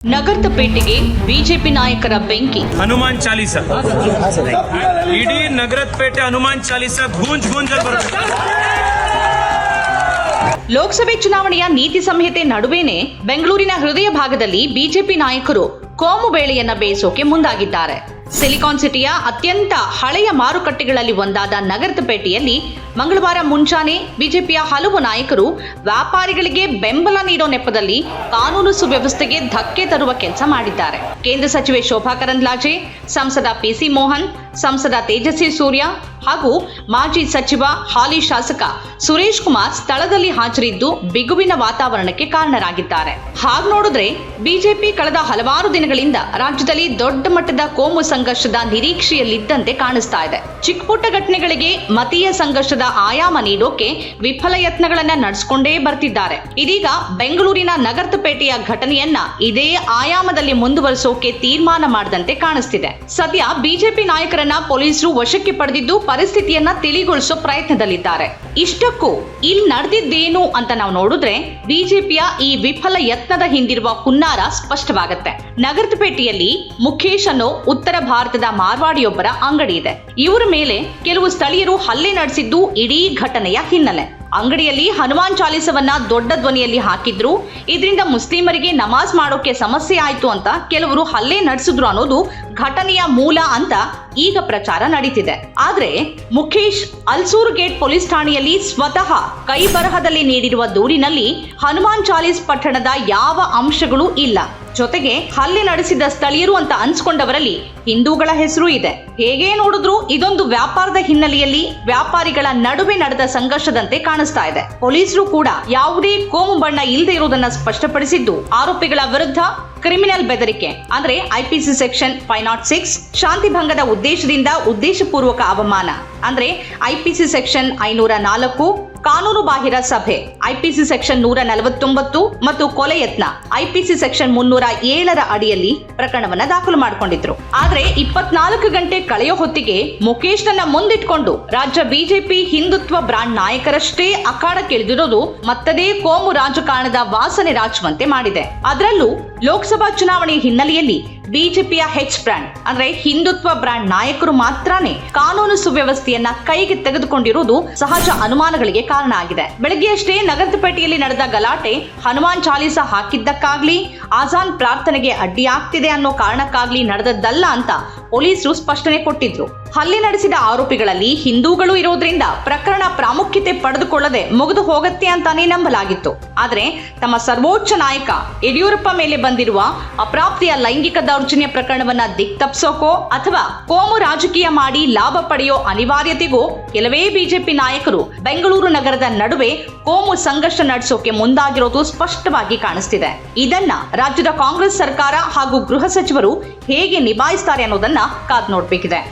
ನಗರದ ಪೇಟೆಗೆ ಬಿಜೆಪಿ ನಾಯಕರ ಬೆಂಕಿ. ಹನುಮಾನ್ ಚಾಲೀಸ ಇಡೀ ನಗರದ ಪೇಟೆ ಹನುಮಾನ್ ಚಾಲೀಸ ಗೂಂಜ್ ಬರುತ್ತೆ. ಲೋಕಸಭೆ ಚುನಾವಣೆಯ ನೀತಿ ಸಂಹಿತೆ ನಡುವೆನೇ ಬೆಂಗಳೂರಿನ ಹೃದಯ ಭಾಗದಲ್ಲಿ ಬಿಜೆಪಿ ನಾಯಕರು ಕೋಮು ಬೇಳೆಯನ್ನ ಬೇಯಿಸೋಕೆ ಮುಂದಾಗಿದ್ದಾರೆ. ಸಿಲಿಕಾನ್ ಸಿಟಿಯ ಅತ್ಯಂತ ಹಳೆಯ ಮಾರುಕಟ್ಟೆಗಳಲ್ಲಿ ಒಂದಾದ ನಗರದ ಪೇಟೆಯಲ್ಲಿ ಮಂಗಳವಾರ ಮುಂಜಾನೆ ಬಿಜೆಪಿಯ ಹಲವು ನಾಯಕರು ವ್ಯಾಪಾರಿಗಳಿಗೆ ಬೆಂಬಲ ನೀಡೋ ನೆಪದಲ್ಲಿ ಕಾನೂನು ಸುವ್ಯವಸ್ಥೆಗೆ ಧಕ್ಕೆ ತರುವ ಕೆಲಸ ಮಾಡಿದ್ದಾರೆ. ಕೇಂದ್ರ ಸಚಿವೆ ಶೋಭಾ ಕರಂದ್ಲಾಜೆ, ಸಂಸದ ಪಿಸಿ ಮೋಹನ್, ಸಂಸದ ತೇಜಸ್ವಿ ಸೂರ್ಯ ಹಾಗೂ ಮಾಜಿ ಸಚಿವ ಹಾಲಿ ಶಾಸಕ ಸುರೇಶ್ ಕುಮಾರ್ ಸ್ಥಳದಲ್ಲಿ ಹಾಜರಿದ್ದು ಬಿಗುವಿನ ವಾತಾವರಣಕ್ಕೆ ಕಾರಣರಾಗಿದ್ದಾರೆ. ಹಾಗೆ ನೋಡಿದ್ರೆ ಬಿಜೆಪಿ ಕಳೆದ ಹಲವಾರು ದಿನಗಳಿಂದ ರಾಜ್ಯದಲ್ಲಿ ದೊಡ್ಡ ಮಟ್ಟದ ಕೋಮು ಸಂಘರ್ಷದ ನಿರೀಕ್ಷೆಯಲ್ಲಿದ್ದಂತೆ ಕಾಣಿಸ್ತಾ ಇದೆ. ಚಿಕ್ಕ ಪುಟ್ಟ ಘಟನೆಗಳಿಗೆ ಮತೀಯ ಸಂಘರ್ಷದ ಆಯಾಮ ನೀಡೋಕೆ ವಿಫಲ ಯತ್ನಗಳನ್ನ ನಡೆಸಿಕೊಂಡೇ ಬರ್ತಿದ್ದಾರೆ. ಇದೀಗ ಬೆಂಗಳೂರಿನ ನಗರದ ಪೇಟೆಯ ಘಟನೆಯನ್ನ ಇದೇ ಆಯಾಮದಲ್ಲಿ ಮುಂದುವರಿಸೋಕೆ ತೀರ್ಮಾನ ಮಾಡದಂತೆ ಕಾಣಿಸ್ತಿದೆ. ಸದ್ಯ ಬಿಜೆಪಿ ನಾಯಕರನ್ನ ಪೊಲೀಸರು ವಶಕ್ಕೆ ಪಡೆದಿದ್ದು ಪರಿಸ್ಥಿತಿಯನ್ನ ತಿಳಿಗೊಳಿಸೋ ಪ್ರಯತ್ನದಲ್ಲಿದ್ದಾರೆ. ಇಷ್ಟಕ್ಕೂ ಇಲ್ಲಿ ನಡೆದಿದ್ದೇನು ಅಂತ ನಾವು ನೋಡಿದ್ರೆ ಬಿಜೆಪಿಯ ಈ ವಿಫಲ ಯತ್ನದ ಹಿಂದಿರುವ ಹುನ್ನಾರ ಸ್ಪಷ್ಟವಾಗುತ್ತೆ. ನಗರದ ಪೇಟೆಯಲ್ಲಿ ಮುಖೇಶ್ ಅನ್ನೋ ಉತ್ತರ ಭಾರತದ ಮಾರ್ವಾಡಿಯೊಬ್ಬರ ಅಂಗಡಿ ಇದೆ. ಇವರ ಮೇಲೆ ಕೆಲವು ಸ್ಥಳೀಯರು ಹಲ್ಲೆ ನಡೆಸಿದ್ದು ಇಡೀ ಘಟನೆಯ ಹಿನ್ನೆಲೆ. ಅಂಗಡಿಯಲ್ಲಿ ಹನುಮಾನ್ ಚಾಲೀಸವನ್ನ ದೊಡ್ಡ ಧ್ವನಿಯಲ್ಲಿ ಹಾಕಿದ್ರು. ಇದರಿಂದ ಮುಸ್ಲಿಮರಿಗೆ ನಮಾಜ್ ಮಾಡೋಕೆ ಸಮಸ್ಯೆ ಆಯ್ತು ಅಂತ ಕೆಲವರು ಹಲ್ಲೆ ನಡೆಸಿದ್ರು ಅನ್ನೋದು ಘಟನೆಯ ಮೂಲ ಅಂತ ಈಗ ಪ್ರಚಾರ ನಡೀತಿದೆ. ಆದ್ರೆ ಮುಖೇಶ್ ಅಲ್ಸೂರು ಗೇಟ್ ಪೊಲೀಸ್ ಠಾಣೆಯಲ್ಲಿ ಸ್ವತಃ ಕೈ ಬರಹದಲ್ಲಿ ನೀಡಿರುವ ದೂರಿನಲ್ಲಿ ಹನುಮಾನ್ ಚಾಲೀಸ್ ಪಠಣದ ಯಾವ ಅಂಶಗಳು ಇಲ್ಲ. ಜೊತೆಗೆ ಹಲ್ಲೆ ನಡೆಸಿದ ಸ್ಥಳೀಯರು ಅಂತ ಅನ್ಸ್ಕೊಂಡವರಲ್ಲಿ ಹಿಂದೂಗಳ ಹೆಸರು ಇದೆ. ಹೇಗೆ ನೋಡಿದ್ರು ಇದೊಂದು ವ್ಯಾಪಾರದ ಹಿನ್ನೆಲೆಯಲ್ಲಿ ವ್ಯಾಪಾರಿಗಳ ನಡುವೆ ನಡೆದ ಸಂಘರ್ಷದಂತೆ ಕಾಣಿಸ್ತಾ ಇದೆ. ಪೊಲೀಸರು ಕೂಡ ಯಾವುದೇ ಕೋಮು ಬಣ್ಣ ಇಲ್ಲದೆ ಇರುವುದನ್ನ ಸ್ಪಷ್ಟಪಡಿಸಿದ್ದು ಆರೋಪಿಗಳ ವಿರುದ್ಧ ಕ್ರಿಮಿನಲ್ ಬೆದರಿಕೆ ಅಂದ್ರೆ ಐಪಿಸಿ ಸೆಕ್ಷನ್ 506, ಶಾಂತಿ ಭಂಗದ ಉದ್ದೇಶದಿಂದ ಉದ್ದೇಶಪೂರ್ವಕ ಅವಮಾನ ಅಂದ್ರೆ ಐಪಿಸಿ ಸೆಕ್ಷನ್ 504, ಕಾನೂನು ಬಾಹಿರ ಸಭೆ ಐಪಿಸಿ ಸೆಕ್ಷನ್ 149 ಮತ್ತು ಕೊಲೆ ಯತ್ನ ಐಪಿಸಿ ಸೆಕ್ಷನ್ 307 ಅಡಿಯಲ್ಲಿ ಪ್ರಕರಣವನ್ನ ದಾಖಲು ಮಾಡಿಕೊಂಡಿದ್ರು. ಆದ್ರೆ 24 ಗಂಟೆ ಕಳೆಯೋ ಹೊತ್ತಿಗೆ ಮುಖೇಶ್ ನನ್ನ ಮುಂದಿಟ್ಕೊಂಡು ರಾಜ್ಯ ಬಿಜೆಪಿ ಹಿಂದುತ್ವ ಬ್ರಾಂಡ್ ನಾಯಕರಷ್ಟೇ ಅಖಾಡಕ್ಕಿಳಿದಿರೋದು ಮತ್ತದೇ ಕೋಮು ರಾಜಕಾರಣದ ವಾಸನೆ ರಾಚುವಂತೆ ಮಾಡಿದೆ. ಅದರಲ್ಲೂ ಲೋಕಸಭಾ ಚುನಾವಣೆ ಹಿನ್ನೆಲೆಯಲ್ಲಿ ಬಿಜೆಪಿಯ ಹೆಚ್ ಬ್ರಾಂಡ್ ಅಂದ್ರೆ ಹಿಂದುತ್ವ ಬ್ರಾಂಡ್ ನಾಯಕರು ಮಾತ್ರನೇ ಕಾನೂನು ಸುವ್ಯವಸ್ಥೆಯನ್ನ ಕೈಗೆ ತೆಗೆದುಕೊಂಡಿರುವುದು ಸಹಜ ಅನುಮಾನಗಳಿಗೆ ಕಾರಣ ಆಗಿದೆ. ಬೆಳಗ್ಗೆಯಷ್ಟೇ ನಗರದ ಪೇಟೆಯಲ್ಲಿ ನಡೆದ ಗಲಾಟೆ ಹನುಮಾನ್ ಚಾಲೀಸ ಹಾಕಿದ್ದಕ್ಕಾಗ್ಲಿ ಆಜಾನ್ ಪ್ರಾರ್ಥನೆಗೆ ಅಡ್ಡಿಯಾಗ್ತಿದೆ ಅನ್ನೋ ಕಾರಣಕ್ಕಾಗ್ಲಿ ನಡೆದದ್ದಲ್ಲ ಅಂತ ಪೊಲೀಸರು ಸ್ಪಷ್ಟನೆ ಕೊಟ್ಟಿದ್ರು. ಹಲ್ಲೆ ನಡೆಸಿದ ಆರೋಪಿಗಳಲ್ಲಿ ಹಿಂದೂಗಳು ಇರೋದ್ರಿಂದ ಪ್ರಕರಣ ಪ್ರಾಮುಖ್ಯತೆ ಪಡೆದುಕೊಳ್ಳದೆ ಮುಗಿದು ಹೋಗತ್ತೆ ಅಂತಾನೆ ನಂಬಲಾಗಿತ್ತು. ಆದ್ರೆ ತಮ್ಮ ಸರ್ವೋಚ್ಚ ನಾಯಕ ಯಡಿಯೂರಪ್ಪ ಮೇಲೆ ಬಂದಿರುವ ಅಪ್ರಾಪ್ತಿಯ ಲೈಂಗಿಕ ದೌರ್ಜನ್ಯ ಪ್ರಕರಣವನ್ನ ದಿಕ್ತಪ್ಸೋಕೋ ಅಥವಾ ಕೋಮು ರಾಜಕೀಯ ಮಾಡಿ ಲಾಭ ಪಡೆಯೋ ಅನಿವಾರ್ಯತೆಗೂ ಕೆಲವೇ ಬಿಜೆಪಿ ನಾಯಕರು ಬೆಂಗಳೂರು ನಗರದ ನಡುವೆ ಕೋಮು ಸಂಘರ್ಷ ನಡೆಸೋಕೆ ಮುಂದಾಗಿರೋದು ಸ್ಪಷ್ಟವಾಗಿ ಕಾಣಿಸ್ತಿದೆ. ಇದನ್ನ ರಾಜ್ಯದ ಕಾಂಗ್ರೆಸ್ ಸರ್ಕಾರ ಹಾಗೂ ಗೃಹ ಸಚಿವರು ಹೇಗೆ ನಿಭಾಯಿಸ್ತಾರೆ ಅನ್ನೋದನ್ನ ಕಾದ್ ನೋಡ್ಬೇಕಿದೆ.